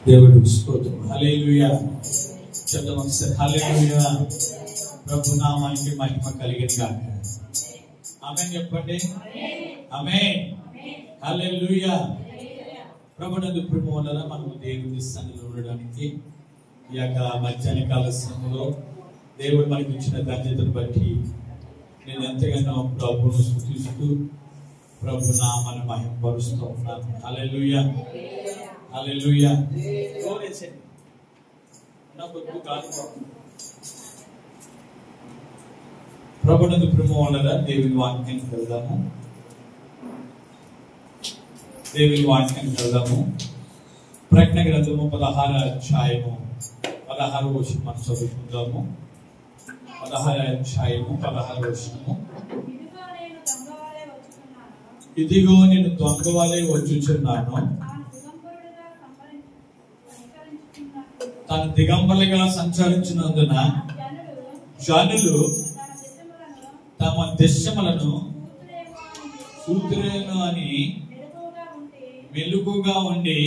దేవుడికి స్తోత్రం. హల్లెలూయా. చెప్దాం ఒకసారి. హల్లెలూయా. ప్రభు నామానికి మహిమ కలిగిన గాక. ఆమేన్ చెప్పండి. ఆమేన్. హల్లెలూయా. ప్రభునందు ప్రేమవలన మనము దేవుని సన్నిధిలో ఉండడానికి ఈ యొక్క మధ్యాహ్న కాల సమయంలో దేవుడు మనకి ఇచ్చిన ధన్యతను బట్టి నేను ఎంతగానో ప్రభువును స్తుతిస్తూ ప్రభు నామాన్ని మహిమపరుస్తూ ఉన్నాను. హల్లెలూయా. హల్లెలూయా. ప్రభునందు ప్రేమవలన దేవుని వాక్యానికి వెళ్దాము. దేవుని వాక్యానికి వెళ్దాము. ప్రకటన గ్రంథము 16వ అధ్యాయము 16వ వచనం మనం చదువుకుందాము. 16వ అధ్యాయము 16వ వచనము. ఇదిగో నేను దొంగ వలె వచ్చుచున్నాను, తన దిగంబలుగా సంచరించినందున జనులు తమ దృశ్యములను సూత్రేను అని మెలుగుగా ఉండి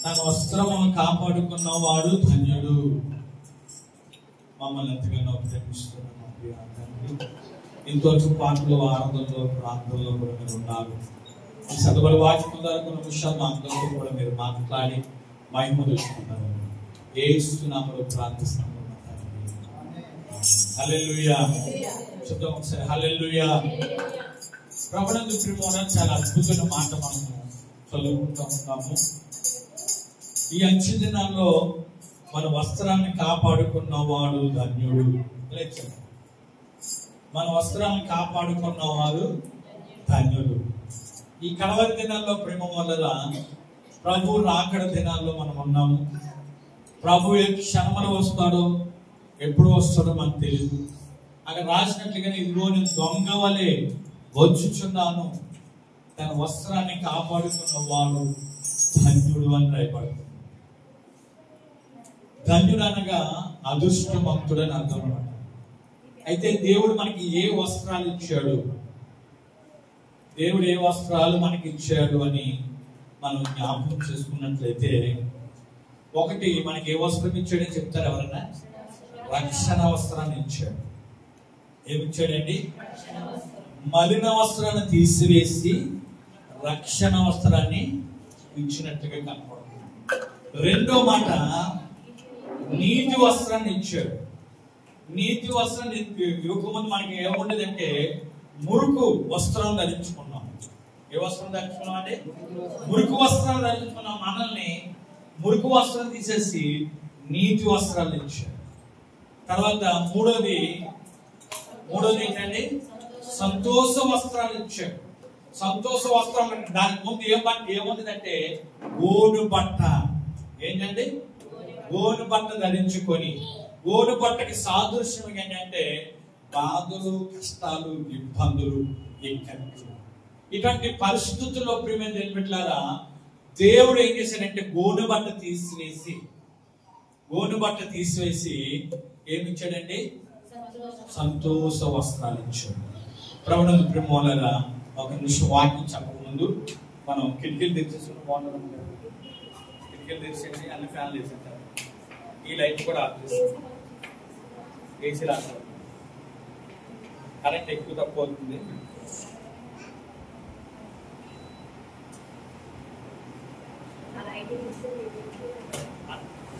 తన వస్త్రమును కాపాడుకున్నవాడు ధన్యుడు. మమ్మల్ని ఎంతగానో ప్రేమిస్తున్నాం ప్రియ తండ్రి. ఇంతవరకు పాటలు ఆనందంలో ప్రాంతంలో కూడా మీరు ఉన్నారు. ఈ చదవలు వాక్యం ద్వారా కొన్ని విషయాలు మా అందరితో కూడా మీరు మాట్లాడి మహిమ తెచ్చుకున్నారు. యేసునామములో ప్రార్థిస్తున్నాము తండ్రి. హల్లెలూయా. చెప్తాం ఒకసారి. హల్లెలూయా. ప్రభునందు ప్రేమలో చాలా అద్భుతమైన మాట మనము చదువుకుంటూ ఉంటాము. ఈ అంచె దినాల్లో మన వస్త్రాన్ని కాపాడుకున్నవాడు ధన్యుడు. మన వస్త్రాన్ని కాపాడుకున్నవాడు ధన్యుడు. ఈ కడవరి దినాల్లో ప్రేమ వల్ల ప్రభు రాకడ దినాల్లో మనం ఉన్నాము. ప్రభు ఏ క్షణంలో వస్తాడో ఎప్పుడు వస్తాడో మనకు తెలియదు. అక్కడ రాసినట్లుగానే ఇదిగో నేను దొంగ వలె వచ్చుచున్నాను, తన వస్త్రాన్ని కాపాడుకున్న వాడు ధన్యుడు అని రాయబడుతుంది. ధన్యుడు అనగా అదృష్టవంతుడని అర్థం అన్నమాట. అయితే దేవుడు మనకి ఏ వస్త్రాలు ఇచ్చాడు, దేవుడు ఏ వస్త్రాలు మనకి ఇచ్చాడు అని మనం జ్ఞాపకం చేసుకున్నట్లయితే, ఒకటి మనకి ఏ వస్త్రం ఇచ్చాడని చెప్తారు ఎవరన్నా? రక్షణ వస్త్రాన్ని ఇచ్చాడు. ఏమిచ్చాడండి? మలిన వస్త్రాన్ని తీసివేసి రక్షణ వస్త్రాన్ని ఇచ్చినట్టుగా కనపడుతుంది. రెండో మాట, నీతి వస్త్రాన్ని ఇచ్చాడు. నీతి వస్త్రాన్ని ఇవ్వకముందు మనకి ఏముండదంటే మురుకు వస్త్రం ధరించుకున్నాం. ఏ వస్త్రం ధరించుకున్నాం అంటే మురుకు వస్త్రం ధరించుకున్నాం. మనల్ని మురుకు వస్త్రం తీసేసి నీతి వస్త్రాలు ఇచ్చాడు. తర్వాత మూడోది ఏంటంటే సంతోష వస్త్రాలు ఇచ్చాడు. సంతోష వస్త్రం దానికి ముందు ఏముందంటే గోను బట్ట. ఏంటంటే గోను బట్ట ధరించుకొని, గోను బట్టకి సాదృశ్యం ఏంటంటే బాధలు, కష్టాలు, ఇబ్బందులు, ఇక్కట్లు. ఇటువంటి పరిస్థితుల్లో ప్రియమైన తెలిపెట్లారా దేవుడు ఏం చేశాడంటే గోను బట్ట తీసివేసి ఏమిచ్చాడండి? సంతోష వస్త్రాలు ఇచ్చాడు. ప్రభునందు ప్రేమోలరా ఒక నిమిషం వాక్యం చెప్పకముందు మనం కిటికీలు తెచ్చేసుకుని బాగుంటుంది. కిటికీలు తెరిచేసి అన్ని ఫ్యాన్లు వేసేస్తారు. ఈ లైట్ కూడా ఆఫ్ చేస్తాం. ఏసీ రాస్తారు. కరెంట్ ఎక్కువ తక్కువ అవుతుంది.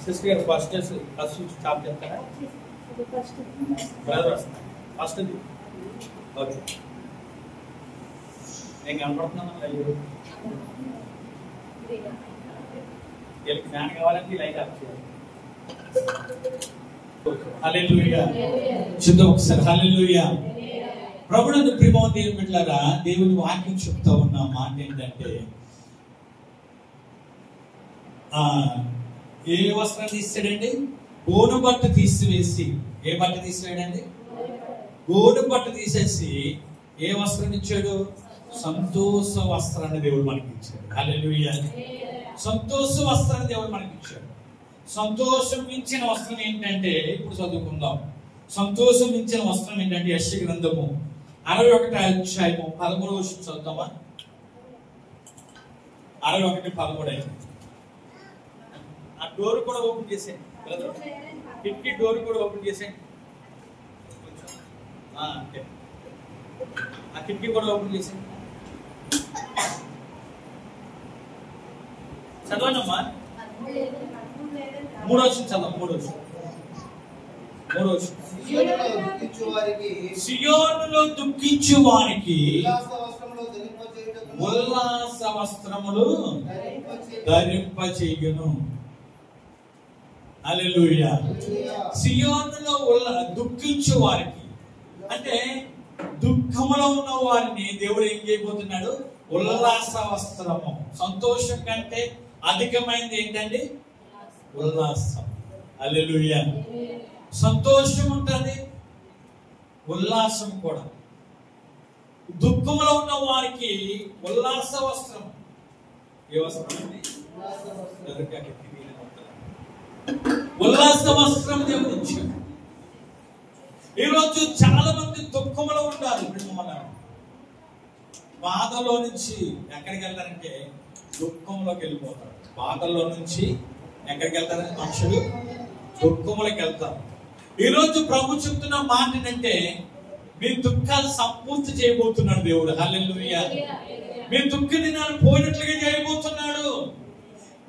సిస్టర్ గారు ఫస్ట్ స్టాప్ చేస్తారా? First okay. నేను కనపడుతున్నాను. వీళ్ళకి ఫ్యాన్ కావాలంటే లైట్ ఆఫ్ చేయాలి. హల్లెలూయా. చూద్దాం ఒకసారి. హల్లెలూయా. ప్రభునందు ప్రియమైన దేవుని బిడ్డలారా, దేవుని వాక్యం చెప్తా ఉన్న మాట ఏంటంటే ఏ వస్త్రం తీసాడండి? గోను బట్ట తీసివేసి. ఏ బట్ట తీసివేయడండి? గోను బట్ట తీసేసి ఏ వస్త్రం ఇచ్చాడు? సంతోష వస్త్రాన్ని దేవుడు మనకి ఇచ్చాడు. హల్లెలూయా. సంతోష వస్త్రాన్ని దేవుడు మనకి ఇచ్చాడు. సంతోషం మించిన వస్త్రం ఏంటంటే ఇప్పుడు చదువుకుందాం. సంతోషం మించిన వస్త్రం ఏంటంటే యెషయా గ్రంథము 61వ అధ్యాయము 13వ వచనం చదువుతామా? 61:13 డోర్ కూడా ఓపెన్ చేసేయండి, కిటికీ డోర్ కూడా ఓపెన్ చేసేయండి. ఆ కిటికీ కూడా ఓపెన్ చేసేయండి. చదవండమ్మా. 3వ వచనం చదవం. 3వ వచనం. సియోనులో దుఃఖించు వారికి ఉల్లాస వస్త్రములు ధరింపచేయును. హల్లెలూయా. సియోనులో దుఃఖించు వారికి అంటే దుఃఖములో ఉన్న వారిని దేవుడు ఏం చేయబోతున్నాడు? ఉల్లాస వస్త్రము. సంతోషం కంటే అధికమైనది ఏంటండి? ఉల్లాసం. హల్లెలూయా. సంతోషం ఉంటుంది, ఉల్లాసం కూడా. దుఃఖంలో ఉన్న వారికి ఉల్లాస వస్త్రం. ఏ వస్త్రం అండి? ఉల్లాస వస్త్రం దేవుడు ఇచ్చాడు. ఈరోజు చాలా మంది దుఃఖంలో ఉంటారు. మన బాధలో నుంచి ఎక్కడికి వెళ్తారంటే దుఃఖంలోకి వెళ్ళిపోతారు. బాధల్లో నుంచి ఎక్కడికి వెళ్తారంటే మనుషులు దుఃఖంలోకి వెళ్తారు. ఈరోజు ప్రభు చెప్తున్న మాట ఏంటంటే మీ దుఃఖాలు సంపూర్తి చేయబోతున్నాడు దేవుడు. హల్లెలూయా. మీ దుఃఖ దినాలు పోయినట్లుగా చేయబోతున్నాడు.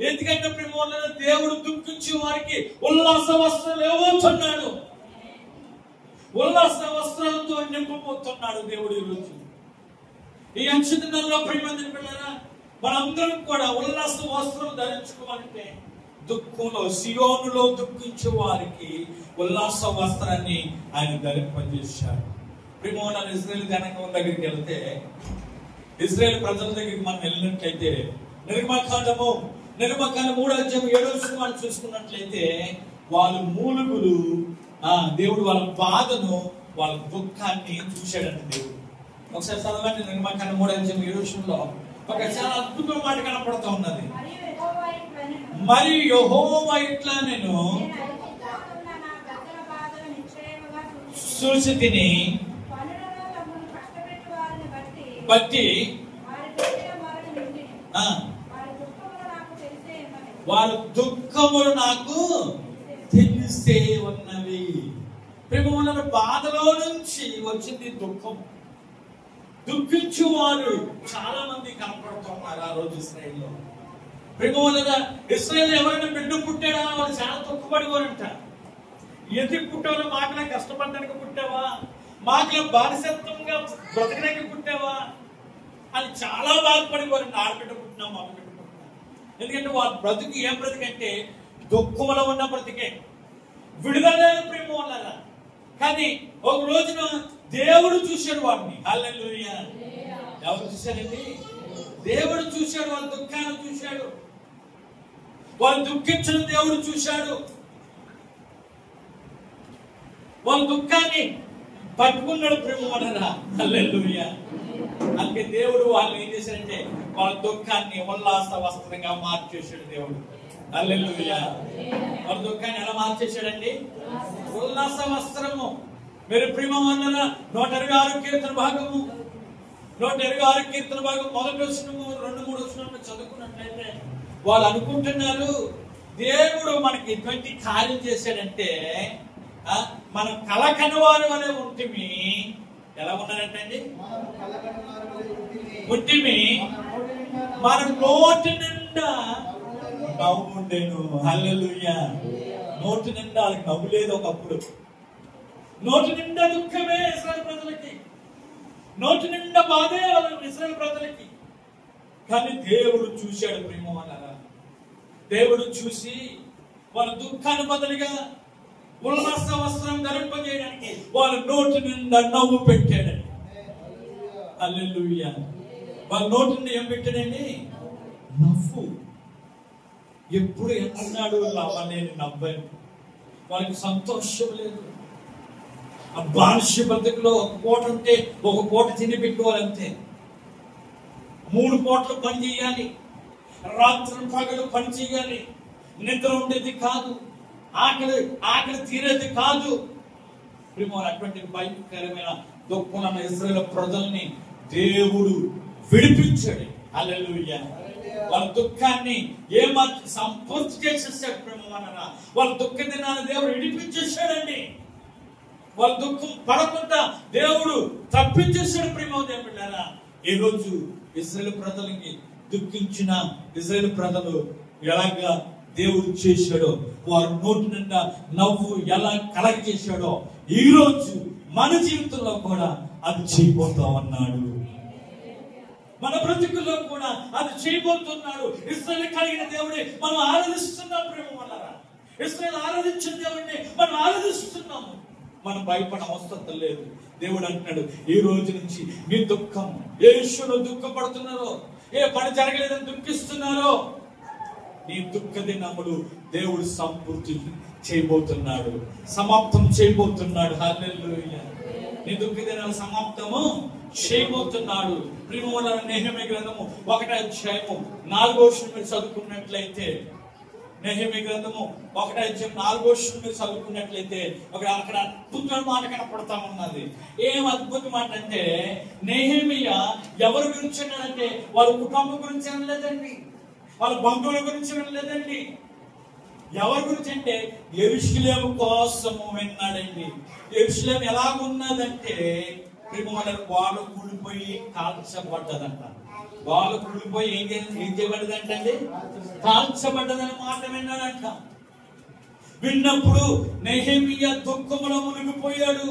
ఎందుకంటే దేవుడు దుఃఖించే వారికి ఉల్లాస వస్త్రాలు ఇవ్వబోతున్నాడు. ఉల్లాస వస్త్రాలతో నింపబోతున్నాడు దేవుడు. ఈరోజు ఈ అంశ దినాల్లో ప్రియమైన పిల్లరా, మనందరం కూడా ఉల్లాస వస్త్రం ధరించుకోవాలంటే దుఃఖంలో సియోనులో దుఃఖించే వారికి ఉల్లాస వస్త్రాన్ని ఆయన ధరింపజేశాడు. ప్రియమైన ఇశ్రాయేలు జనాంగం దగ్గరికి వెళ్తే, ఇశ్రాయేలు ప్రజల దగ్గరికి మనం వెళ్ళినట్లయితే నిర్గమకాండము 3:7 చూసుకున్నట్లయితే వాళ్ళు మూలుగులు, దేవుడు వాళ్ళ బాధను, వాళ్ళ దుఃఖాన్ని చూశాడంట దేవుడు. ఒకసారి చదవండి. నిర్గమకాండం 3:7 ఒక చాలా అద్భుతమైన మాట కనపడుతూ ఉన్నది. మరి యెహోవా ఇట్లా నేను చూసి తిని బట్టి వారి దుఃఖములు నాకు తెలిసే ఉన్నవి. ప్రేమ బాధలో నుంచి వచ్చింది దుఃఖం. దుఃఖించు వారు చాలా మంది కనపడుతున్నారు ఆ రోజు ఇశ్రాయేల్లో. ప్రేమ ఇశ్రాయేల్ ఎవరైనా బిడ్డ పుట్టాడా వాళ్ళు చాలా దుఃఖపడివారంట. ఎందుకు పుట్టావో, మాకలా కష్టపడడానికి పుట్టావా, మాకలా బానిసత్వంగా బ్రతకడానికి పుట్టావా అని చాలా బాధపడివారంట. ఆడబిడ్డ పుట్టినా, మగ బిడ్డ పుట్టినా. ఎందుకంటే వాళ్ళ బ్రతుకు ఏం బ్రతికంటే దుఃఖంలో ఉన్న బ్రతికే, విడుదల ప్రేమ వల్ల. కానీ ఒక రోజున దేవుడు చూశాడు వాడిని. హల్లెలూయా. ఎవరు చూశాడండి? దేవుడు చూశాడు. వాళ్ళ దుఃఖాన్ని చూశాడు, వాళ్ళు దుఃఖించడం దేవుడు చూశాడు. వాళ్ళ దుఃఖాన్ని పట్టుకున్నాడు ప్రేమ వలన. హల్లెలూయా. అందుకే దేవుడు వాళ్ళని ఏం చేశాడంటే వాళ్ళ దుఃఖాన్ని ఉల్లాస వస్త్రంగా మార్చేశాడు దేవుడు. హల్లెలూయా. వాళ్ళ దుఃఖాన్ని ఎలా మార్చేశాడండి? ఉల్లాస వస్త్రము. మీరు ప్రేమ వలన 126 కీర్తన భాగము 126 కీర్తన భాగం 1 వచనము 2-3 వచనాలు చదువుకున్నట్లయితే వాళ్ళు అనుకుంటున్నారు దేవుడు మనకి ఎటువంటి కార్యం చేశాడంటే మనం కలకనవారు అనే ఉంటిమి. ఎలా ఉన్నారంటండి? ఉంటిమి మన నోటి నిండా నవ్వు ఉండేను. హల్లెలూయా. నోటి నిండా వాళ్ళకి నవ్వు లేదు ఒకప్పుడు. నోటి నిండా దుఃఖమే ఇశ్రాయేలు ప్రజలకి, నోటి నిండా బాధే వాళ్ళ ఇశ్రాయేలు ప్రజలకి. కానీ దేవుడు చూశాడు ప్రేమ వలన. దేవుడు చూసి వాళ్ళ దుఃఖాన్ని బదులుగా ఉల్లాస వస్త్రం ధరింపజేయడానికి వాళ్ళ నోటి నిండా నవ్వు పెట్టాడండి. హల్లెలూయా. వాళ్ళ నోటి నిండా ఏం పెట్టాడండి? నవ్వు. ఎప్పుడు ఎన్నాడు నవ్వలేని నవ్వని. వాళ్ళకి సంతోషం లేదు. ఆ బానిస బతుకులో ఒక పూట ఉంటే ఒక పూట తిని పెట్టుకోవాలంతే. 3 పూటలు పని చేయాలి, రాత్రి పగలు పని చేయాలి, నిద్ర ఉండేది కాదు, ఆకలి తీరేది కాదు. అటువంటి భయంకరమైన దుఃఖమైన ఇశ్రాయేలు ప్రజల్ని దేవుడు విడిపించాడు. హల్లెలూయా. వాళ్ళ దుఃఖాన్ని సంపూర్తి చేసేసాడు ప్రేమన్నారా. వాళ్ళ దుఃఖ దినాన్ని దేవుడు విడిపించేసాడండి. వాళ్ళ దుఃఖం పడకుండా దేవుడు తప్పించేసాడు ప్రేమన్నారా. ఈ రోజు ఇశ్రాయేలు ప్రజలకి దుఃఖించిన ఇశ్రాయేలు ప్రజలు ఎలాగా దేవుడు చేశాడో, వారి నోటి నిండా నవ్వు ఎలా కలగజేశాడో, ఈ రోజు మన జీవితంలో కూడా అది చేయబోతా ఉన్నాడు. మన బ్రతుకుల్లో కూడా అది చేయబోతున్నాడు. ఇశ్రాయేలు కలిగిన దేవుడే మనం ఆరాధిస్తున్నాం ప్రేమ వల్ల. ఇశ్రాయేలు ఆరాధించిన దేవుడిని మనం ఆరాధిస్తున్నాము. మనం భయపడ అవసరం లేదు. దేవుడు అంటున్నాడు, ఈ రోజు నుంచి మీ దుఃఖం ఏ విషయంలో దుఃఖపడుతున్నారో, ఏ పని జరగలేదని దుఃఖిస్తున్నారో, నీ దుఃఖ దినములు దేవుడు సంపూర్తి చేయబోతున్నాడు, సమాప్తం చేయబోతున్నాడు. హల్లెలూయా. నీ దుఃఖ దినాల సమాప్తము చేయబోతున్నాడు. ప్రియమైన నెహెమీయా గ్రంథము 1వ అధ్యాయము 4వ వచనం మీరు చదువుకున్నట్లయితే, నెహెమీయా గ్రంథము 1వ అధ్యాయం 4వ వచనం మీరు చదువుకున్నట్లయితే అక్కడ అద్భుతమైన మాట కనపడతా ఉన్నది. ఏం అద్భుత మాట అంటే, నెహెమీయా ఎవరి గురించి అన్నాడంటే వాళ్ళ కుటుంబం గురించి అనలేదండి, వాళ్ళ బంధువుల గురించి వినలేదండి. ఎవరి గురించి అంటే యెరూషలేము కోసము విన్నాడండి. యెరూషలేము ఎలాగున్నదంటే వాళ్ళు కూలిపోయి కాల్చబడ్డదంట. వాళ్ళు కూలిపోయి ఏం చేయబడ్డదంటే అండి, కాల్చబడ్డదని మాట విన్నాడంట. విన్నప్పుడు నెహెమీయా దుఃఖములో మునిగిపోయాడు.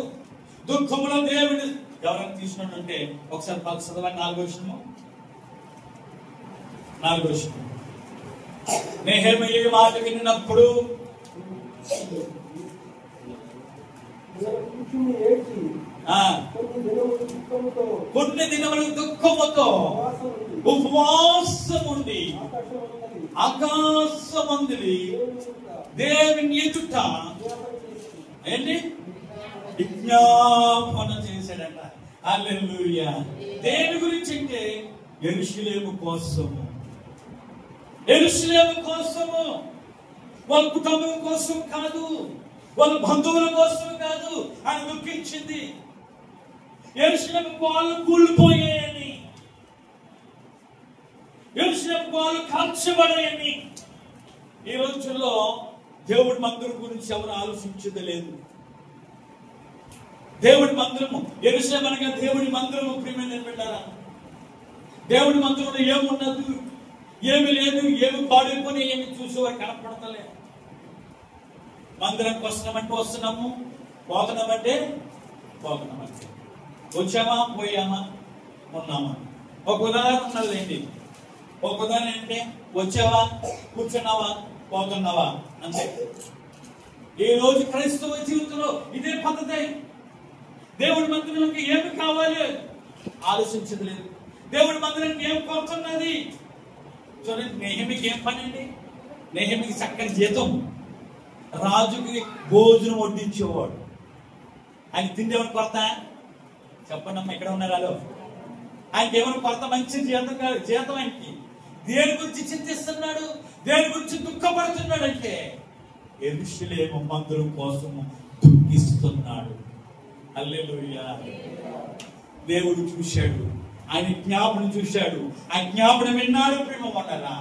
దుఃఖములో దేవుడు ఎవరైనా తీసుకున్నట్టుంటే ఒకసారి చదవండి. 4వ వచనము. నెహెమీయా మాట విన్నప్పుడు కొన్ని దినములు దుఃఖముతో ఉపవాసముండి ఆకాశమందులి దేవుని ఎదుట ఏంటి విజ్ఞాపన చేశాడట. హల్లెలూయా. దేని గురించి అంటే యెరూషలేము కోసము, యెరూషలేము కోసము, వాళ్ళ కుటుంబం కోసం కాదు, వాళ్ళ బంధువుల కోసం కాదు ఆయన దుఃఖించింది. యెరూషలేము వాళ్ళు కూలిపోయాయని, యెరూషలేము వాళ్ళు కాల్చబడాయని. ఈ రోజుల్లో దేవుడి మందిరం గురించి ఎవరు ఆలోచించేది లేదు. దేవుడి మందిరము, యెరూషలేము అనగా దేవుడి మందిరము. ప్రియమైన బిడ్డలారా, దేవుడి మందిరంలో ఏమున్నది, ఏమి లేదు, ఏమి పాడైపోయి ఏమి చూసేవారు కనపడతలేదు. మందిరంకి వస్తున్నామంటే వస్తున్నాము, పోతున్నామంటే పోతున్నామంటే, వచ్చామా పోయామా ఉన్నామా. ఒక ఉదాహరణ ఉన్నదండి. ఒక ఉదాహరణ అంటే వచ్చావా, కూర్చున్నావా, పోతున్నావా అంతే. ఈ రోజు క్రైస్తవ జీవితంలో ఇదే పద్ధతి. దేవుడి మందిరానికి ఏమి కావాలి ఆలోచించదు లేదు. దేవుడి మందిరానికి ఏం కోరుతున్నది చూడండి. నెహెమీయాకి ఏం పని అండి? నెహెమీయాకి చక్కని జీతం, రాజుకి భోజనం వడ్డించేవాడు. ఆయన తిండి ఏమైనా కొరత? చెప్పండి అమ్మా, ఇక్కడ ఉన్నారు. ఆయనకి ఏమైనా కొరత? మంచి జీతం ఆయనకి. దేని గురించి చింతిస్తున్నాడు, దేని గురించి దుఃఖపడుతున్నాడు అంటే యెరూషలేము మందిరం కోసం దుఃఖిస్తున్నాడు. హల్లెలూయా. దేవుడు చూశాడు, ఆయన జ్ఞాపనం చూశాడు, ఆయన జ్ఞాపనం విన్నాడు. ప్రేమరా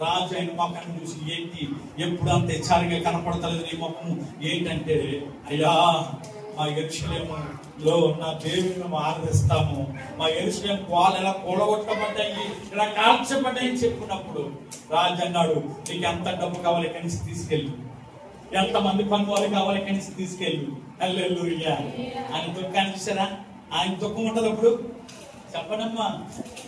రాజు ఆయన మొక్కను చూసి, ఏంటి ఎప్పుడు అంత హెచ్చారిగా కనపడతలేదు నీ మొక్కము ఏంటంటే, అయ్యా మా యెరూషలేములో ఉన్న దేవుని మేము ఆరాధిస్తాము, మా యెరూషలేము వాళ్ళు ఎలా కూడగొట్టబడ్డాయి, ఇలా కాల్చబడ్డాయి చెప్పినప్పుడు రాజు అన్నాడు, నీకు ఎంత డబ్బు కావాలి కనీసం తీసుకెళ్ళి, ఎంతమంది పనులు కావాలి కనీసం తీసుకెళ్ళి. హల్లెలూయా. ఆయన దుఃఖాన్ని చూసారా? ఆయన దుఃఖం ఉంటుంది అప్పుడు. చెప్పనమ్మా,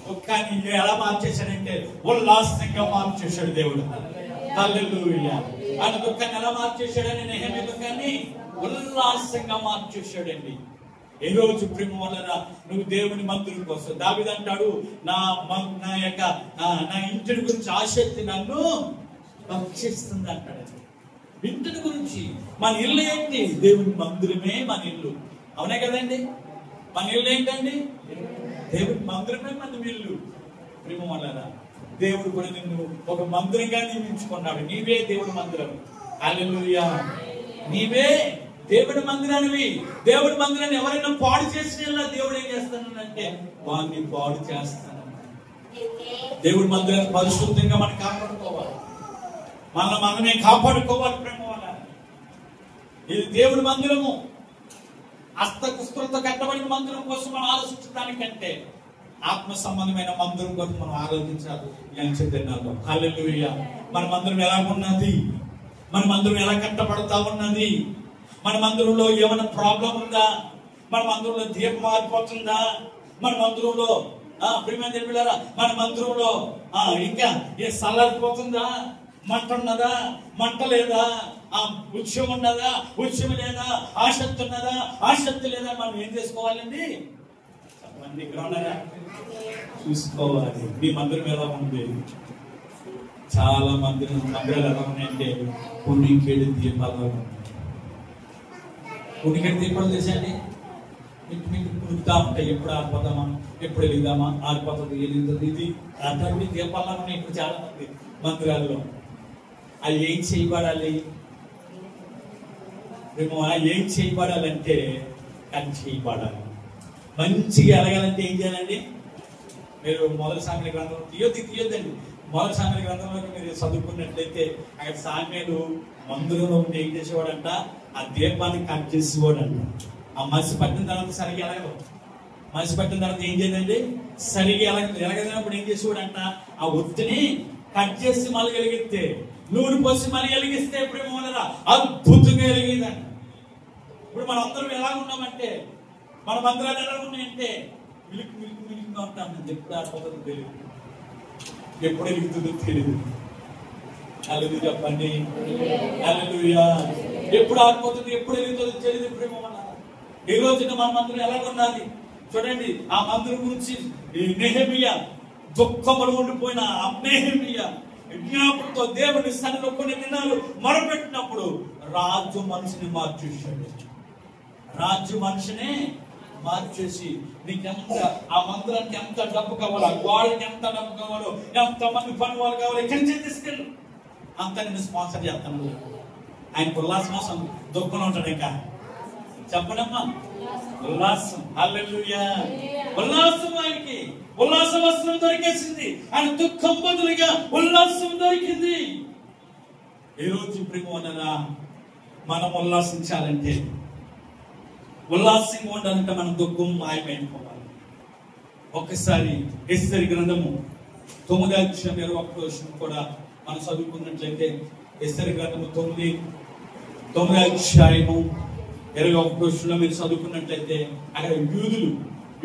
దుఃఖాన్ని ఎలా మార్చేశాడంటే ఉల్లాసంగా మార్చేశాడు దేవుడు. హల్లెలూయా. ఆయన దుఃఖాన్ని ఎలా మార్చేశాడని, నెహెమీయా దుఃఖాన్ని ఉల్లాసంగా మార్చేశాడండి. ఈ రోజు ప్రేమ వలన నువ్వు దేవుని మందిరం కోసం, దావీదు అంటాడు, నా ఇంటిని గురించి ఆసక్తి నన్ను రక్షిస్తుంది అంటాడు. ఇంటిని గురించి, మన ఇల్లు ఏంటి? దేవుని మందిరమే మన ఇల్లు. అవునే కదండి? మన ఇల్లు ఏంటండి? దేవుని మందిరమే మన ఇల్లు. ప్రేమ వలన దేవుడు కూడా నిన్ను ఒక మందిరంగా నియమించుకున్నాడు. నీవే దేవుడి మందిరం. హల్లెలూయా. నీవే దేవుడి మందిరానివి. దేవుడి మందిరాన్ని ఎవరైనా పాడు చేసిన దేవుడు ఏం చేస్తానంటే వాడిని పాడు చేస్తాను. దేవుడి మందిరాన్ని పరిశుద్ధంగా మనం కాపాడుకోవాలి, మనమే కాపాడుకోవాలి. ప్రేమ వల్ల ఇది దేవుడి మందిరము. హస్తకుస్త్రంతో కట్టబడిన మందిరం కోసం మనం ఆలోచించడానికంటే ఆత్మ సంబంధమైన మందిరం కోసం మనం ఆలోచించాలి. హల్లెలూయా. మన మందిరం ఎలా ఉన్నది, మన మందిరం ఎలా కట్టబడతా ఉన్నది, మన మందిరంలో ఏమైనా ప్రాబ్లం ఉందా, మన మందిరంలో దీపం మారిపోతుందా, మన మందిరంలో మన మందిరంలో ఇంకా ఏ సల్లారిపోతుందా, మంట ఉన్నదా, మంట లేదా, ఉత్సవం ఉన్నదా, ఉత్సవం లేదా, ఆసక్తి ఉన్నదా, ఆసక్తి లేదా, మనం ఏం చేసుకోవాలండి? చెప్పండి, ఇక్కడ ఉన్నారా? చూసుకోవాలి. మీ మందిరం ఎలా ఉంది? చాలా మందిరాలు ఎలా ఉన్నాయంటే పుణికేడు దీపాలు ఉన్నాయి. పుణికేడు దీపాలు తెచ్చండి, పుడుతా ఉంటాయి. ఎప్పుడు ఆరిపోతామా, ఎప్పుడు వెళ్దామా, ఆరిపోతుంది, వెళ్తుంది. ఇది అటువంటి దీపాలు ఉన్నాయి ఇప్పుడు చాలా మంది మందిరాల్లో. అవి ఏం చేయబడాలి? మేము ఏం చేయబడాలంటే కట్ చేయబడాలి. మంచిగా ఎలగాలంటే ఏం చేయాలండి? మీరు మొదటి సామెల గ్రంథంలో తీయొద్దండి. మొదటి సామెల గ్రంథంలోకి మీరు చదువుకున్నట్లయితే అక్కడ సామెలు మందిరంలో ఉండి ఏం చేసేవాడంట? ఆ దీపాన్ని కట్ చేసేవాడంట. ఆ మసి పట్టిన తర్వాత సరిగ్గా ఎలగదు. మసి పట్టిన తర్వాత ఏం చేయదండి? సరిగ్గా ఎలగదినప్పుడు ఏం చేసేవాడంట? ఆ ఒత్తిని కట్ చేసి మళ్ళీ వెలిగిస్తే, నూనె పోసి మళ్ళీ వెలిగిస్తే ఇప్పుడు అద్భుతంగా వెలిగేదంట. ఇప్పుడు మనం అందరం ఎలా ఉన్నామంటే, మన మందిరాలు ఎలా ఉన్నాయంటే మిలుగుగా ఉంటాం. ఎప్పుడు ఆడిపోతుందో తెలియదు, ఎప్పుడు వెలుగుతుందో తెలియదు. హల్లెలూయా చెప్పండి, హల్లెలూయా. ఎప్పుడు ఆడిపోతుంది, ఎప్పుడు వెలుగుతుందో తెలియదు. ప్రేమ ఈ రోజున మన మందిరం ఎలా ఉన్నది చూడండి. ఆ మందిరం గురించి నెహెమియా దుఃఖములు ఉండిపోయిన ఆ నెహెమియా జ్ఞాపకంతో దేవుని సన్నిధిలో కొన్ని దినాలు మొరపెట్టినప్పుడు రాజు మనిషిని మార్చేశాడు. రాజు మనిషిని మార్చేసి నీకెంత ఆ మందిరానికి ఎంత డబ్బు కావాలో, గోడకి ఎంత డబ్బు కావాలో, ఎంత మంది పని వాళ్ళు కావాలో ఎక్కడి నుంచి తీసుకెళ్ళు, అంత నేను స్పాన్సర్ చేస్తాను. ఆయనకు ఉల్లాసం, దుఃఖంలో ఉంటాడు. ఇంకా చెప్పడమ్మా, ఉల్లాసం. హల్లెలూయా. ఉల్లాసం, ఆయనకి ఉల్లాస వస్త్రం దొరికేసింది. ఆయన దుఃఖం బదులుగా ఉల్లాసం దొరికింది. ఈ రోజు ప్రేమోనరా మనం ఉల్లాసించాలంటే, ఉల్లాసంగా ఉండాలంటే మనం దుఃఖం మాయమైపోవాలి. ఒకసారి ఎస్తేరు గ్రంథము 9వ అధ్యాయం 21వ వచనం కూడా మనం చదువుకున్నట్లయితే, ఎస్తేరు గ్రంథము 9వ అధ్యాయము 21వ వచనంలో మీరు చదువుకున్నట్లయితే అక్కడ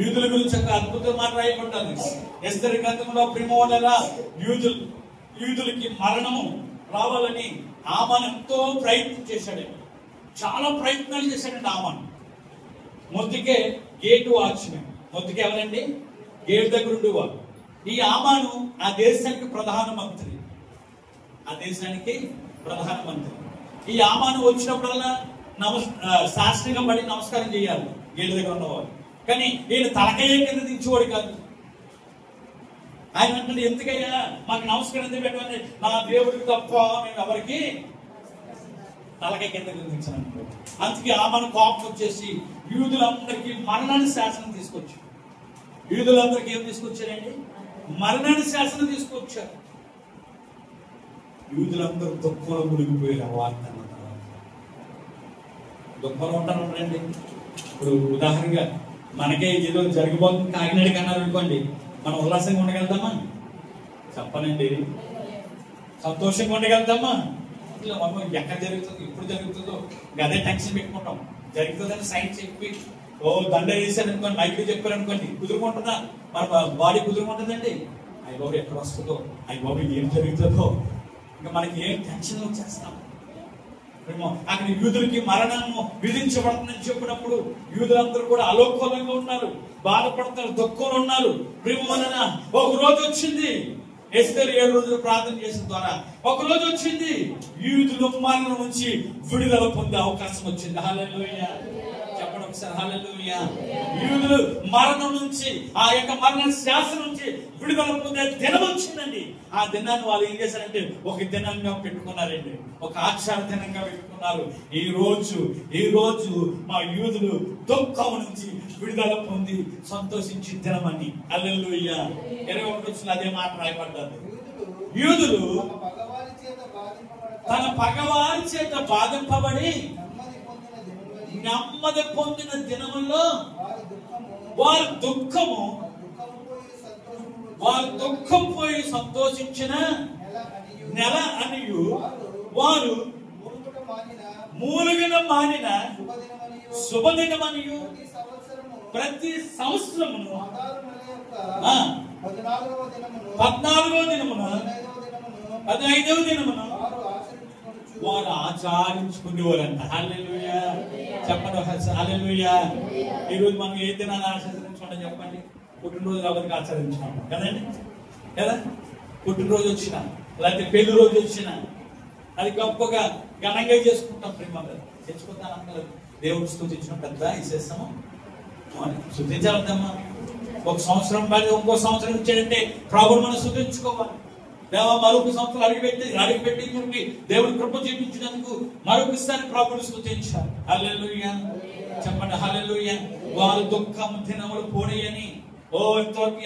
యూదుల గురించి ఒక అద్భుతం మాట రాయబడ్డారు. ఎస్తేరు గ్రంథంలో ప్రేమోనరా యూదులకి మరణము రావాలని ఆమాను ఎంతో ప్రయత్నం చేశాడు. చాలా ప్రయత్నాలు చేశాడండి ఆమాను. మొదటికే గేటు వాచ్మెన్. మొదటికి ఎవరండి? గేట్ దగ్గర ఉండేవారు. ఈ ఆమాను ఆ దేశానికి ప్రధానమంత్రి. ఈ ఆమాను వచ్చినప్పుడల్లా శాస్త్రంగా పడి నమస్కారం చేయాలి గేటు దగ్గర ఉన్నవారు. కానీ ఈయన తలకయ్య కింద దించేవాడు కాదు. ఆయన అంటే ఎందుకయ్యా మాకు నమస్కారం ఎందుకు పెట్టమని, నా దేవుడికి తప్ప మేము ఎవరికి తలకయ్య కింద దించాను. అందుకే ఆమెను కోపం వచ్చేసి యూదులందరికీ మరణాన్ని శాసనం తీసుకొచ్చారు. యూదులందరికీ ఏం తీసుకొచ్చారండి? మరణాన్ని శాసనం తీసుకొచ్చారు. యూదులందరూ దుఃఖంలో మునిగిపోయారు. ఆ వార్త దుఃఖంలో ఉంటారండి. ఇప్పుడు ఉదాహరణగా మనకే ఏదో జరిగిపోతుంది కాకినాడకి అన్నారు అనుకోండి, మనం ఉల్లాసంగా ఉండగలుగుతామా? చెప్పనండి. సంతోషంగా ఉండగలుగుతామా? ఎక్కడ జరుగుతుంది, ఎప్పుడు జరుగుతుందో అదే టెన్షన్ పెట్టుకుంటాం. జరుగుతుందని సైన్స్ చెప్పి దండ వేసారు అనుకోండి, మైకి చెప్పారు అనుకోండి, కుదురుకుంటుందా? మన బాడీ కుదురుకుంటుందండి. అయ్య బాబు ఎక్కడ వస్తుందో, అయ్య బాబు ఏం జరుగుతుందో, ఇంకా మనకి ఏం టెన్షన్ వచ్చేస్తాం. అక్కడ యూదులకి మరణము విధించబడుతుందని చెప్పినప్పుడు యూదులందరూ కూడా అలోకలంగా ఉన్నారు, బాధపడుతున్నారు, దుఃఖంలో ఉన్నారు. ప్రేమనా ఒక రోజు వచ్చింది, ఎస్తేరు 7 రోజులు ప్రార్థన చేసిన ద్వారా ఒక రోజు వచ్చింది, యూదులు మరణం నుంచి విడుదల పొందే అవకాశం వచ్చింది. హల్లెలూయా చెప్పండి ఒకసారి, హల్లెలూయా. యూదులు మరణం నుంచి, ఆ యొక్క మరణ శాసనం నుంచి విడుదల పొందే దినం వచ్చిందండి. ఆ దినాన్ని వాళ్ళు ఏం చేశారంటే ఒక దినంగా పెట్టుకున్నారండి, ఒక ఆచార దినంగా పెట్టుకున్నారు. ఈ రోజు మా యూదులు దుఃఖం నుంచి విడుదల పొంది సంతోషించి దినమని. హల్లెలూయా. 21 అదే మాట రాయబడ్డది. యూదులు తన పగవారి చేత బాధింపబడి నెమ్మది పొందిన దినములో వారు దుఃఖం పోయి సంతోషించిన నెల అనియు వారు మూలుగిన మానిన శుభదినమనియు ప్రతి సంవత్సరమును 14వ దినమున 15వ దినమున వారు ఆచరించుకునేవారంట. హల్లెలూయా. చెప్పండి హల్లెలూయా. ఈరోజు మనం ఏ దినాన్ని ఆచరించుకుంటాం చెప్పండి? పుట్టినరోజు ఎవరికి ఆచరించుకుంటాం కదండి, కదా? పుట్టినరోజు వచ్చిన లేకపోతే పెళ్లి రోజు వచ్చిన అది గొప్పగా ఘనంగా చేసుకుంటాం. ప్రేమగా తెచ్చుకుంటాను అందరూ దేవుడు స్తుతించిన పెద్ద ఇసేస్తాము స్తుతించాలమ్మా. ఒక సంవత్సరం బట్టి ఇంకో సంవత్సరం ఇచ్చాడంటే ప్రభువుని మనం స్తుతించుకోవాలి. దేవా మరొక సంవత్సరం అడిగిపెట్టి దేవుడి కృప చూపించినందుకు మరొకసారి ప్రభువుని స్తుతించాలి. హల్లెలూయా. చెప్పండి హల్లెలూయా. వారు దుఃఖం దినములు పోనీయని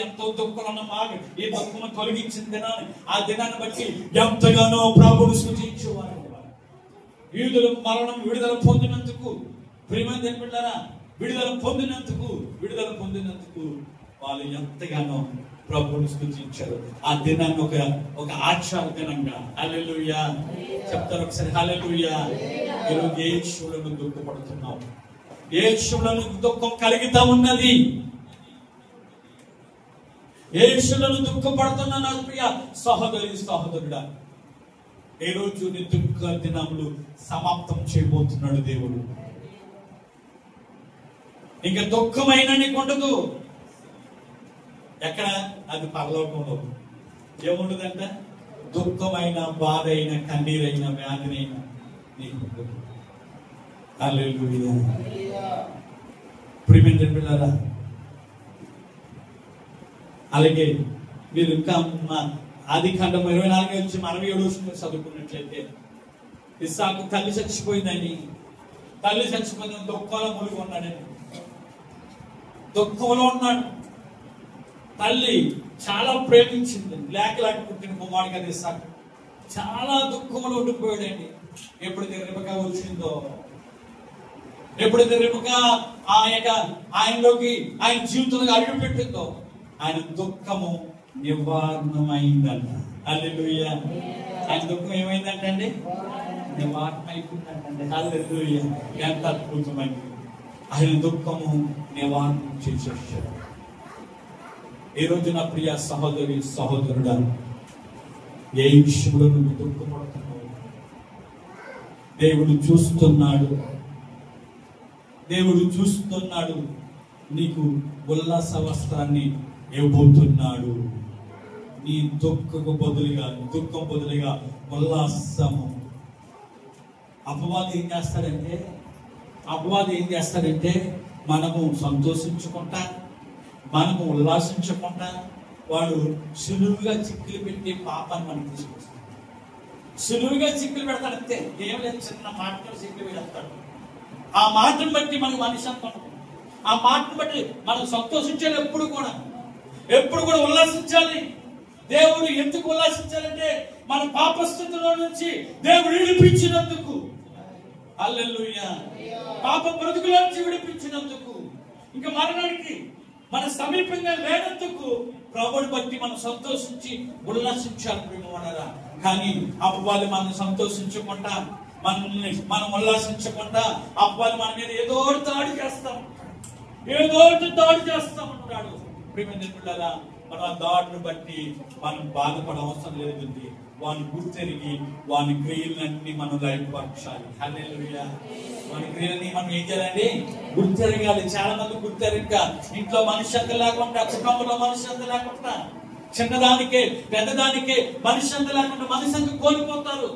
ఎంతో దుఃఖం ఉన్న మాట ఈ దుఃఖము తొలగించిన దినాన్ని ఆ దినాన్ని బట్టి ఎంతగానో ప్రభువుని స్తుతించేవారు. యూదుల మరణం విడుదల పొందినందుకు ప్రియమైన బిడ్డలారా, విడుదల పొందినందుకు వాళ్ళు ఎంతగానో ప్రభువుని స్తుతించారు. ఆ దినాన్ని ఒక ఆచార దినంగా. హల్లెలూయా. చెప్తారు ఒకసారి హల్లెలూయా. ఈరోజు ఏ విషయంలో దుఃఖపడుతున్నావు? ఏ విషయంలో దుఃఖం కలుగుతా ఉన్నది? ఏ విషయంలో దుఃఖపడుతున్నా నా ప్రియ సహోదరుడా, ఏ రోజు నీ దుఃఖ దినములు సమాప్తం చేయబోతున్నాడు దేవుడు. ఇంకా దుఃఖమైనా నీకు ఉండదు. ఎక్కడ? అది పరలోకంలో. ఏముండదంట? దుఃఖమైన, బాధ అయిన, కన్నీరైన, వ్యాధినైనా నీకు ఉండదు. హల్లెలూయా. ప్రియమైన బిడ్డలారా, అలాగే మీరు ఇంకా ఆదికాండం 24 నుంచి 67 చదువుకున్నట్లయితే ఇస్సాకు తల్లి చచ్చిపోయిందని దుఃఖంలో మునిగి ఉన్నాడని, దుఃఖంలో ఉన్నాడు. తల్లి చాలా ప్రేమించింది, లేకలాంటి పుట్టిన కుమారుడు కదా ఇస్సాకు. చాలా దుఃఖంలో ఉండిపోయాడండి. ఎప్పుడైతే రెబెకా వచ్చిందో, ఎప్పుడైతే రెబెకా ఆయన జీవితంలో అడుగు పెట్టిందో, ఆయన దుఃఖము నివారణమైందంట. హల్లెలూయా. ఆయన దుఃఖం ఏమైందంటే నివారణ అయిపోయిందంటే. హల్లెలూయా. ఎంత అద్భుతమైంది. ఆయన దుఃఖము నివారణ చేసేసాడు. ఈ రోజు నా ప్రియ సహోదరుడా, ఏ విషయంలో నువ్వు దుఃఖపడుతున్నావు? దేవుడు చూస్తున్నాడు. నీకు ఉల్లాస వస్త్రాన్ని ఇవ్వబోతున్నాడు. నీ దుఃఖం బదులుగా ఉల్లాసము. అపవాది ఏం చేస్తాడంటే మనము సంతోషించుకుంటా, మనము ఉల్లాసించుకుంటా, వాడు సులువుగా చిక్కులు పెట్టి పాపాన్ని మనకు తీసుకొస్తాడు. సులువుగా చిక్కులు పెడతాడు అంతే. ఏం లేదు, చిన్న మాటలు చిక్కులు పెడతాడు. ఆ మాటను బట్టి మనకు మనశ్శాంతి, ఆ మాటను బట్టి మనం సంతోషించాలి. ఎప్పుడు కూడా ఉల్లాసించాలి. దేవుడు ఎందుకు ఉల్లాసించాలంటే మన పాపస్థితిలో నుంచి దేవుడు విడిపించినందుకు. హల్లెలూయా. పాప బ్రతుకుల నుంచి విడిపించినందుకు, ఇంకా మరణానికి మన సమీపంగా లేనందుకు ప్రభువుని బట్టి మనం సంతోషించి ఉల్లాసించాలి. ప్రేమవనరా. కానీ అపవాది మనం సంతోషించకుండా, మనం ఉల్లాసించకుండా అపవాది మన మీద ఏదో దాడి చేస్తామంటున్నాడు. ప్రియమైన బిడ్డలారా, మన దాడిని బట్టి మనం బాధపడ అవసరం లేదండి. వాని గుర్తెరిగి వాని క్రియలన్నీ మనం లయపరచాలి. హల్లెలూయా. వాని క్రియలని మనం ఏం చేయాలండి? గుర్తెరగాలి. చాలా మంది గుర్తెరగ ఇంట్లో మనశ్శాంతి లేకుండా, కుటుంబంలో మనశ్శాంతి లేకుండా, చిన్నదానికే పెద్దదానికే మనశ్శాంతి లేకుండా మనశ్శాంతి కోల్పోతారు.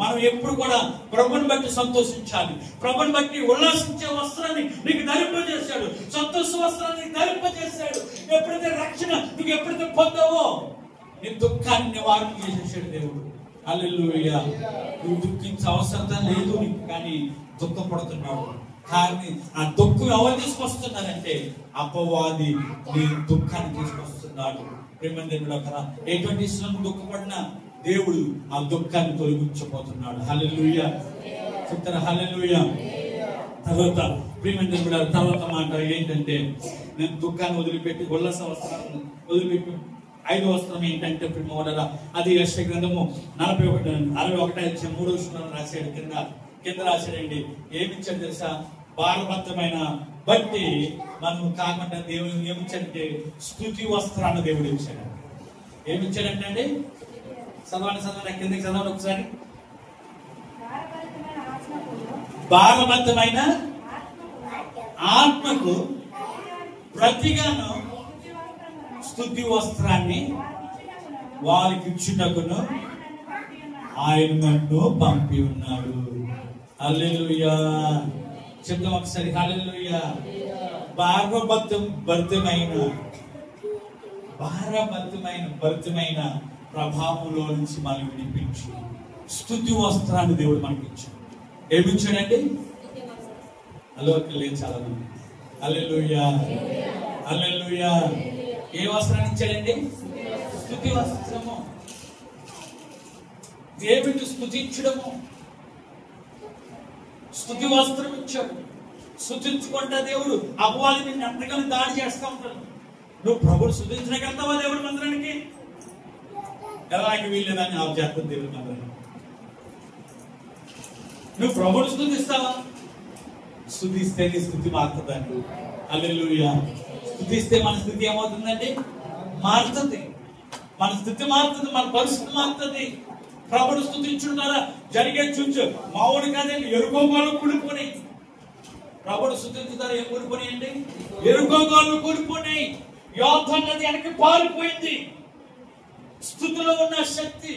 మనం ఎప్పుడు కూడా ప్రభుని బట్టి సంతోషించాలి. ప్రభుని బట్టి ఉల్లాసించే వస్త్రాన్ని నీకు ధరింపజేశాడు, సంతోష వస్త్రాన్ని ధరింపజేశాడు. ఎప్పుడైతే రక్షణ నీకు ఎప్పుడైతే పొందావో నీ దుఃఖాన్ని నివారణ చేసేసాడు దేవుడు. హల్లెలూయా. నువ్వు దుఃఖించే అవసరం లేదు నీకు, కానీ దుఃఖపడుతున్నావు. కానీ ఆ దుఃఖం ఎవరు తీసుకొస్తున్నారంటే అపవాది నీ దుఃఖాన్ని తీసుకొస్తున్నాడు. ప్రేమందేవుడు కదా, ఎటువంటి శ్రమ దుఃఖపడినా దేవుడు ఆ దుఃఖాన్ని తొలగించబోతున్నాడు. హల్లెలూయా చెప్తారా? హల్లెలూయా. తర్వాత ప్రేమందేవుడు తర్వాత మాట ఏంటంటే, నేను దుఃఖాన్ని వదిలిపెట్టి ఉల్లాస వస్త్రాన్ని వదిలిపెట్టి 5వ వస్త్రం ఏంటంటే ప్రేమ అది యెషయా గ్రంథము 61:3 రాశాడు. కింద రాశాడండి. ఏమిచ్చాడు తెలుసా? భారభద్రమైన బట్టి మనం కాకుండా దేవుడు ఏమిచ్చాడంటే స్తుతి వస్త్రాన్ని దేవుడు ఇచ్చాడు. ఏమిచ్చాడంటే అండి, చదవండి కిందకి చదవండి ఒకసారి. భారభద్రమైన ఆత్మకు ప్రతిగాను స్తుతి వస్త్రాన్ని వారికి ఇచ్చుటకును ఆయన నన్ను పంపి ఉన్నాడు. హల్లెలూయా చెప్తాం ఒకసారి. హల్లెలూయా. భారభద్రమైన ప్రభావంలో నుంచి మనం విడిపించి స్తుతి వస్త్రాన్ని దేవుడు మనకి ఇచ్చాడు. ఏమిచ్చాడండి? లేదు చాలా మంది. హల్లెలూయా హల్లెలూయా. ఏ వస్త్రాన్ని ఇచ్చాడండి? స్తుతి వస్త్రము. దేవుడిని స్తుతించడము, స్తుతి వస్త్రం ఇచ్చాడు. స్తుతించుకుంటా దేవుడు అపవాది నిన్ను ఎంతగానో దాడి చేస్తూ ఉంటాడు. నువ్వు ప్రభుడు స్తుతించడానికి వెళ్తావా దేవుడి మందిరానికి? ఎలాంటి వీళ్ళేదాన్ని ఆపు చేస్తుంది దేవుడి మందిరానికి. నువ్వు ప్రభుడు స్తుతిస్తావా? స్తుతిస్తే నీ స్థితి మారుతుందండి. హల్లెలూయా. స్తుతిస్తే మన స్థితి ఏమవుతుందండి? మారుతుంది. మన స్థితి మారుతుంది, మన పరిస్థితి మారుతుంది. ప్రభుడు స్తుతించడం ద్వారా జరిగే చూచు మావుడు కాదండి, ఎరుకోగోళ్ళు కూలిపోయి. ప్రభుడు స్తుతించడం ద్వారా ఏం కూలిపోయాయండి? ఎరుకోగోళ్ళు కూలిపోయి. యోధం నది వెనక్కి పారిపోయింది. స్థుతిలో ఉన్న శక్తి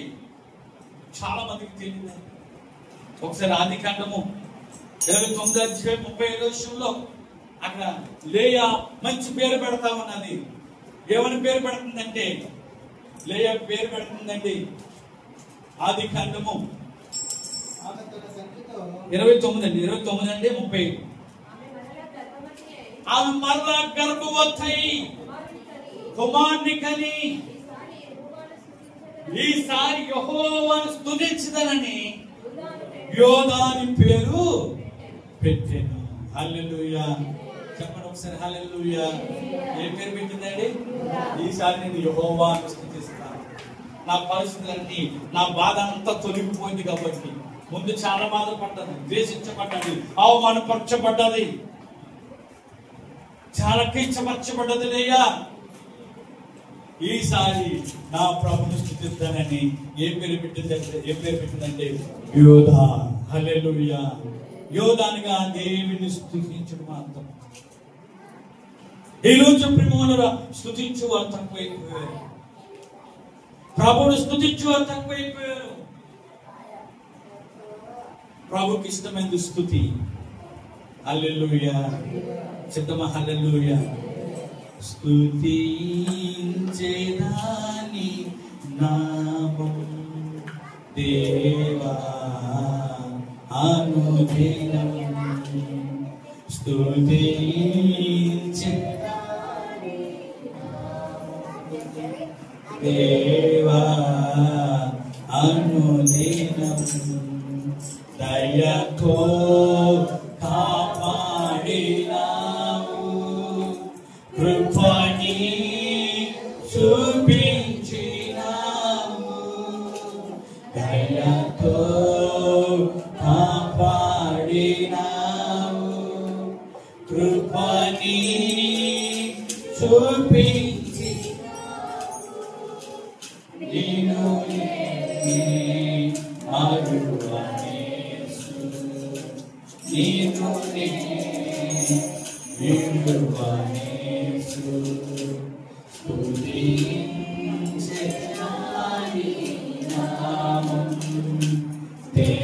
చాలా మందికి తెలియదు. ఒకసారి ఆదికాండము 29:35 అక్కడ లేయా మంచి పేరు పెడతా ఉన్నది. ఏమని పేరు పెడుతుందంటే, లేయా పేరు పెడుతుందండి. ఆదికాండము 29:30 ఆమె మరలా గర్భవతి కుమారుని కని ఈసారి యెహోవాను స్తుతించుదనని యోదాని పేరు పెట్టాను. హల్లెలూయా చెప్పండి ఒకసారి. హల్లెలూయా. ఏ పేరు పెట్టిందండి? ఈసారి నేను యెహోవాను స్తుతిస్తాను. నా పరిస్థితులన్నీ, నా బాధ అంతా తొలగిపోయింది కాబట్టి. ముందు చాలా బాధపడ్డది, ద్వేషించబడ్డది, అవమానపరచబడ్డది, చాలా కించపరచబడ్డది. లేయా ఈసారి నా ప్రభుని స్తుతిస్తానని ఏ పేరు పెట్టిందంటే యోధా. హల్లెలూయా. యోధానిగా దేవుని స్తుతించడం అర్థం. ఈ రోజు ప్రేమనురా స్తుతించు వారు తక్కువైపోయారు. ప్రభుని స్తుతించు వారు తక్కువైపోయారు. ప్రభుకి ఇష్టమైన స్తుతి. హల్లెలూయా చెప్తామా? హల్లెలూయా. స్తుతించెదాని నామం దేవా అనుదినం. స్తుతించెదాని దేవా అనుదినం. దయతో కాపాడినావు, కృపని చూపించినావు. దయతో కాపాడినావు, కృపని చూపించి నేను ఆరువానేసు, నేను ఆరువానేసు. స్తుతించెదాని నామం దేవా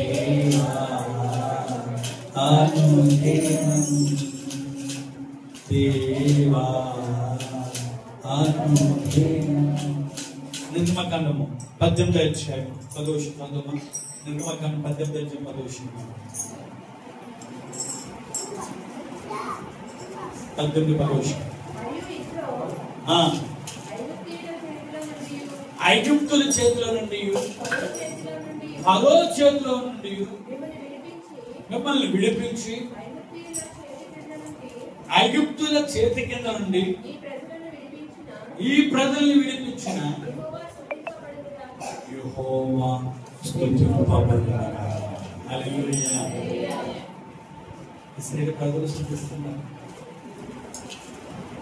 దేవా నిర్గమకాండము 18వ అధ్యాయం 10వ వచనం. నిర్గమకాండం 18వ అధ్యాయం 10వ వచనం. 18 వచనం. ఐగుప్తుల చేతిలో నుండి ఫరో చేతిలో నుండి మిమ్మల్ని విడిపించి ఐగుప్తుల చేతి కింద నుండి ఈ ప్రజల్ని విడిపించిన యెహోవా స్తుతింపబడుగాక. హల్లెలూయా. ఇశ్రాయేలు ప్రజలు స్తుతిస్తున్నారు.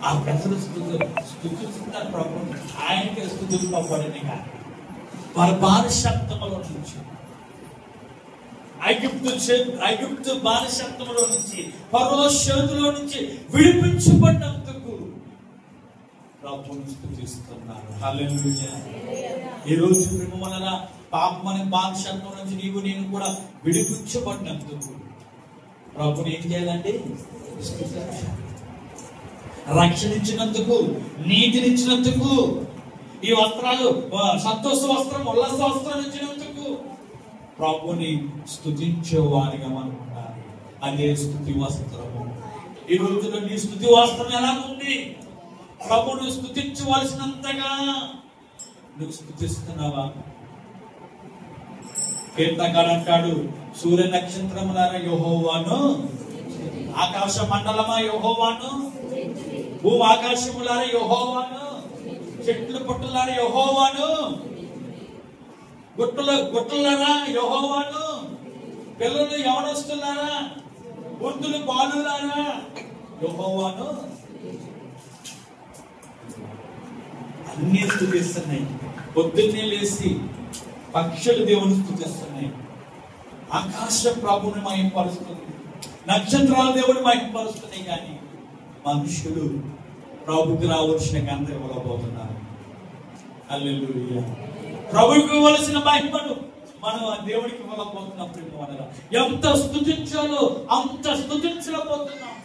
ఆ ప్రజలు స్తుతిస్తున్నారు ప్రభువు. ఆయనకే స్తుతింపబడని కాదు, వారి బానిసత్వములో నుంచి, ఐగుప్తు బానిసత్వములో నుంచి, ఫరో చేతిలో నుంచి విడిపించబడినందుకు ప్రభువును స్తుతిస్తున్నారు. హల్లెలూయా. ఈ రోజు ప్రేమల పాపమనే బానిసత్వం నుంచి నీవు నేను కూడా విడిపించబడినందుకు ప్రభువుని ఏం చేయాలండి? రక్షణ ఇచ్చినందుకు, నీతినిచ్చినందుకు, ఈ వస్త్రాలు సంతోష వస్త్రం, ఉల్లాస వస్త్రం ఇచ్చినందుకు ప్రభుని స్తుతించే వారిగా మనం ఉండాలి. అదే స్తుతి వస్త్రము. ఈ రోజులో నీ స్తుతి వస్త్రం ఎలా ఉంది? ప్రభును స్తుతించవలసినంతగా నువ్వు స్తుతిస్తున్నావా? కీర్తనకారుడు అంటాడు, సూర్య నక్షత్రములారా యెహోవాను, ఆకాశ మండలమా యెహోవాను, భూమి ఆకాశములారా యెహోవాను, చెట్లు పుట్టలారా యెహోవాను, గుట్టలారా యెహోవాను, పిల్లలు యవనస్తులారా, వృద్ధులు బాలులారా యెహోవాను. అన్ని స్తుతిస్తున్నాయి. పొద్దున్నే లేచి పక్షులు దేవుని స్తుతిస్తున్నాయి. ఆకాశ ప్రభుని మహిమపరుస్తుంది, నక్షత్రాలు దేవుని మహిమపరుస్తున్నాయి. కానీ మనుషులు ప్రభుకి రావాల్సిన గంట ఇవ్వలేకపోతున్నారు. హల్లెలూయా. ప్రభుకి ఇవ్వాల్సిన మహిమను మనం దేవుడికి ఇవ్వలేకపోతున్నప్పుడు ఎంత స్తుతించాలో అంత స్తుతించలేకపోతున్నాం.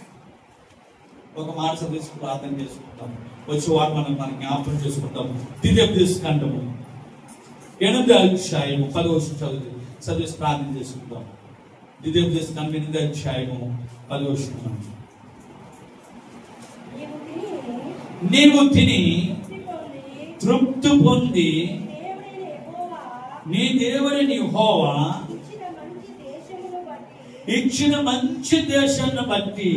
ఒక మాట చదివేసి ప్రార్థన చేసుకుంటాం. వచ్చి వారు మనం జ్ఞాపకం చేసుకుంటాం. ద్వితీయోపదేశకాండము 8వ అధ్యాయము 10వ వచనం చదివేసి ప్రార్థన చేసుకుంటాం. ద్వితీయోపదేశకాండం 8వ అధ్యాయము 10వ వచనం. నీవు తిని తృప్తి పొంది నీ దేవుని యెహోవా ఇచ్చిన మంచి దేశాన్ని బట్టి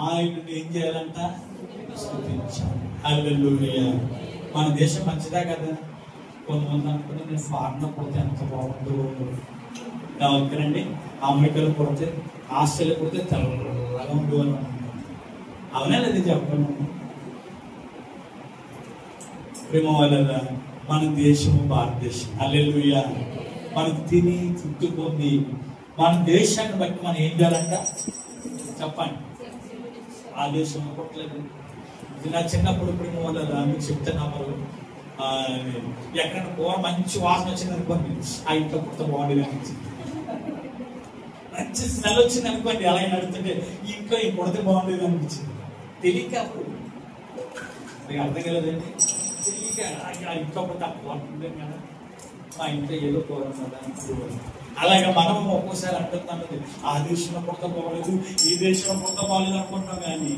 ఆయన ఏం చేయాలంట? స్తుతించాలి. హల్లెలూయా. మన దేశం మంచిదా కదా? కొంతమంది అనుకుంటే నేను ఫారెన్ పుడితే ఎంత బాగుంటుందో. ఓకేనండి, అమెరికాలో పుడితే, ఆస్ట్రేలియా పుడితే తెల్లగా ఉండు అని అనుకుంటాం. అవునా లేదా చెప్పండి? ప్రేమ వాళ్ళ మన దేశము భారతదేశం. హల్లెలూయా. మనం తిని తృప్తి పొంది మన దేశాన్ని బట్టి మనం ఏం చేయాలంట? చెప్పండి. ఆ దేశంలో పుట్టలేదు. నా చిన్నప్పుడు ప్రేమ వాళ్ళ మీకు చెప్తున్నారు, ఎక్కడైనా కూర మంచి వాసన వచ్చింది అనుకోండి, ఆ ఇంట్లో పుట్ట బాగుండేది అనిపించింది. మంచి స్మెల్ వచ్చింది అనుకోండి, అలా నడుతుంటే ఇంట్లో ఈ పుడితే బాగుండేది అనిపించింది. తెలియక అప్పుడు మీకు అర్థం కలదండి. తెలియక ఇంట్లో పుట్ట బాగుంటుంది కదా, మా ఇంట్లో ఏదో కూర ఉన్నదా. అలాగే మనం ఒక్కోసారి అంటున్నాం, ఆ దేశంలో పుట్ట బాగలేదు, ఈ దేశంలో పుట్ట బాగలేదు అనుకుంటున్నాం. కానీ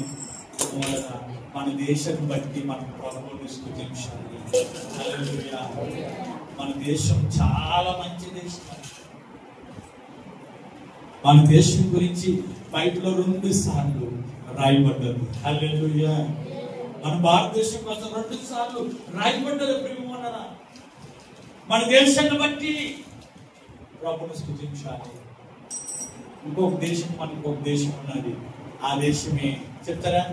మన దేశం బట్టి మన ప్రభువుని స్తుతించాలి. హల్లెలూయా. మన దేశం చాలా మంచి దేశం. మన దేశం గురించి బైబిల్లో 2 సార్లు రాయబడ్డది. హల్లెలూయా. మన భారతదేశం కోసం 2 సార్లు రాయబడ్డది. ప్రియమన్నారా, మన దేశాన్ని బట్టి ప్రభువుని స్తుతించాలి. ఇంకొక దేశం, మనకు దేశం ఉన్నది. ఆ దేశమే చెప్తారా?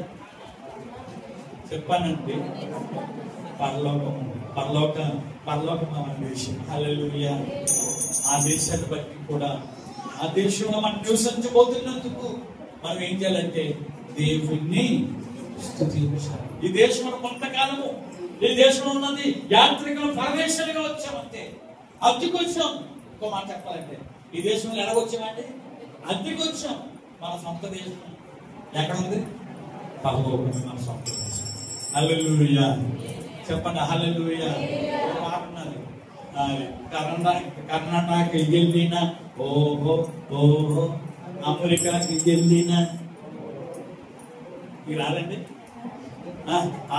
చెప్పానండి, పరలోకం. పరలోకం మన దేశం. హల్లెలూయా. ఆ దేశాన్ని బట్టి కూడా, ఆ దేశంలో మనం నివసించబోతున్నందుకు మనం ఏం చేయాలంటే దేవుణ్ణి స్తుతించాలి. ఈ దేశంలో కొంతకాలము, ఈ దేశంలో ఉన్నది యాత్రికులు పరమేశ్వరుగా వచ్చామంటే, అద్దెకు వచ్చాం. ఇంకో మాట చెప్పాలంటే, ఈ దేశంలో ఎలా వచ్చామంటే అద్దెకి వచ్చాం. మన సొంత దేశం ఎక్కడ ఉంది? పరలోకం మన సొంత దేశం. హల్లెలూయా చెప్పండి. హల్లెలూయా. కర్ణాటకకి వెళ్ళిన, ఓహో ఓహో, అమెరికాకి వెళ్ళిన, మీరు రాలండి.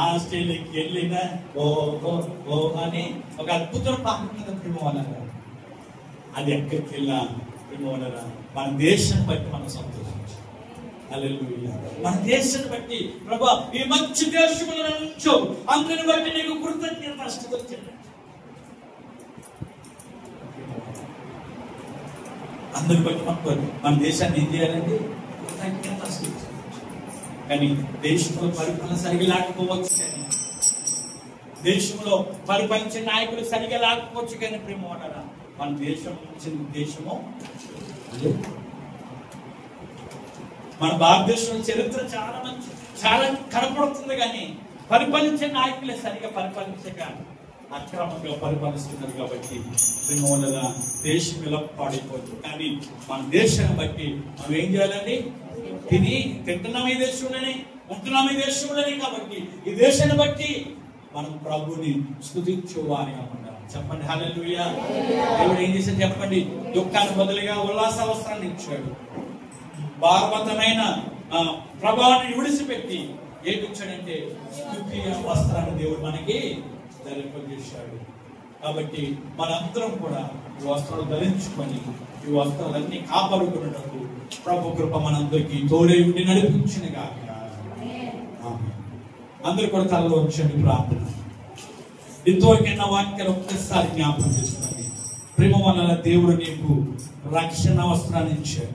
ఆస్ట్రేలియాకి వెళ్ళిన, ఓహో ఓ అని ఒక అద్భుతమైన పాట మీద ప్రేమవనరా. అది ఎక్కడికి వెళ్ళా ప్రేమవనరా, మన దేశం బట్టి మనం సంతోషించాలి. హల్లెలూయా. మన దేశాన్ని బట్టి ప్రభా ఈ మంచి దేశంలో నుంచో అందరిని బట్టి నీకు కృతజ్ఞతాస్తుతులు చెల్లించు. అందరిని బట్టి మన దేశాన్ని ఏం చేయాలండి? కృతజ్ఞతాస్తుతులు. కానీ దేశంలో పరిపాలన సరిగా లేకపోవచ్చు, కానీ దేశంలో పరిపాలించే నాయకులు సరిగా లేకపోవచ్చు, కానీ ప్రేమ ఉన్నారా మన దేశం నుంచి దేశము మన భారతదేశంలో చరిత్ర చాలా మంచి చాలా కనపడుతుంది, కానీ పరిపాలించే నాయకులే సరిగా పరిపాలించక అక్రమంగా పరిపాలిస్తున్నారు. కాబట్టి ప్రేమోళ్ళ దేశం ఇలా పాడైపోతుంది. కానీ మన దేశాన్ని బట్టి మనం ఏం చేయాలండి? తింటున్నాం ఈ దేశంలోనే, ఉంటున్నాం ఈ దేశంలోనే. కాబట్టి ఈ దేశాన్ని బట్టి మనం ప్రభుని స్తుతించువారిగా ఉండాలి. చెప్పండి హల్లెలూయా. దేవుడు ఏం చేశాడు చెప్పండి? దుఃఖాన్ని బదులుగా ఉల్లాస వస్త్రాన్ని ఇచ్చాడు. భారవతమైన ప్రభావాన్ని విడిచిపెట్టి ఏమిచ్చాడంటే స్తుతి వస్త్రాన్ని దేవుడు మనకి ధరింపజేశాడు. కాబట్టి మనందరం కూడా ఈ వస్త్రాలు ధరించుకొని ఈ వస్త్రాలన్నీ కాపాడుకున్నట్టు ప్రభు కృప మనందరికీ తోడై ఉండి నడిపించిన గాక. అందరూ కూడా తలలో వచ్చండి. ప్రార్థన. ఇంతవరకైనా వాక్యాలు ఒక్కసారి జ్ఞాపకం చేసుకోండి. ప్రేమ వలన దేవుడు నీకు రక్షణ వస్త్రాన్ని ఇచ్చాడు.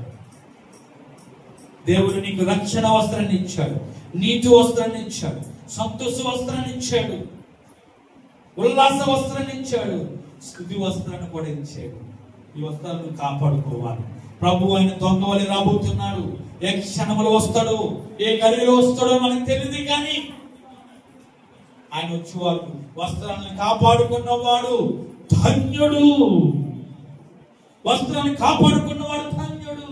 దేవుడు నీకు రక్షణ వస్త్రాన్ని ఇచ్చాడు, నీతి వస్త్రాన్ని ఇచ్చాడు, సంతోష వస్త్రాన్ని ఇచ్చాడు, ఉల్లాస వస్త్రాన్ని ఇచ్చాడు, స్తుతి వస్త్రాన్ని కూడా ఇచ్చాడు. ఈ వస్త్రాలను కాపాడుకోవాలి. ప్రభు ఆయన దొంగ వలె రాబోతున్నాడు. ఏ క్షణంలో వస్తాడో, ఏ గడిలో వస్తాడో మనకు తెలియదు, కానీ ఆయన వచ్చేవాడు వస్త్రాలను కాపాడుకున్నవాడు ధన్యుడు. వస్త్రాన్ని కాపాడుకున్నవాడు ధన్యుడు.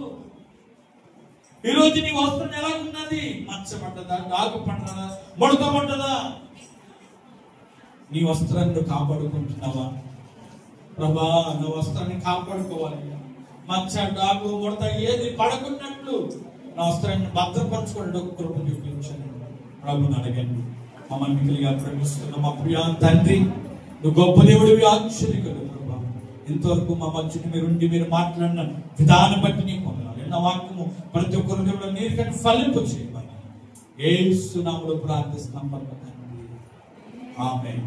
ఈరోజు నీ వస్త్రం ఎలా ఉన్నది? మచ్చబడ్డదా, డాగు పడ్డదా, ముడత పడ్డదా? నీ వస్త్రాన్ని కాపాడుకుంటున్నావా? ప్రభా నా వస్త్రాన్ని కాపాడుకోవాలి. మచ్చ, డాగు, ముడత ఏది పడకున్నట్లు నా వస్త్రాన్ని భద్రపరచుకోండి. ఒక కృప చూపించండి. ప్రభుని అడగండి. మమ్మల్ని మిగిలిగా ప్రేమిస్తున్న మా ప్రియా తండ్రి, నువ్వు గొప్ప దేవుడివి, ఆశ్చర్యకరుడు ప్రభా. ఇంతవరకు మా మధ్యని మీరుండి మీరు మాట్లాడిన విధానం బట్టి నీకు పొందాలి. ఎన్న వాక్యము ప్రతి ఒక్కరు దేవుడు నీరు కానీ ఫలింపు చేయమని యేసు నామములో ప్రార్థిస్తున్నాం తండ్రి. ఆమేన్.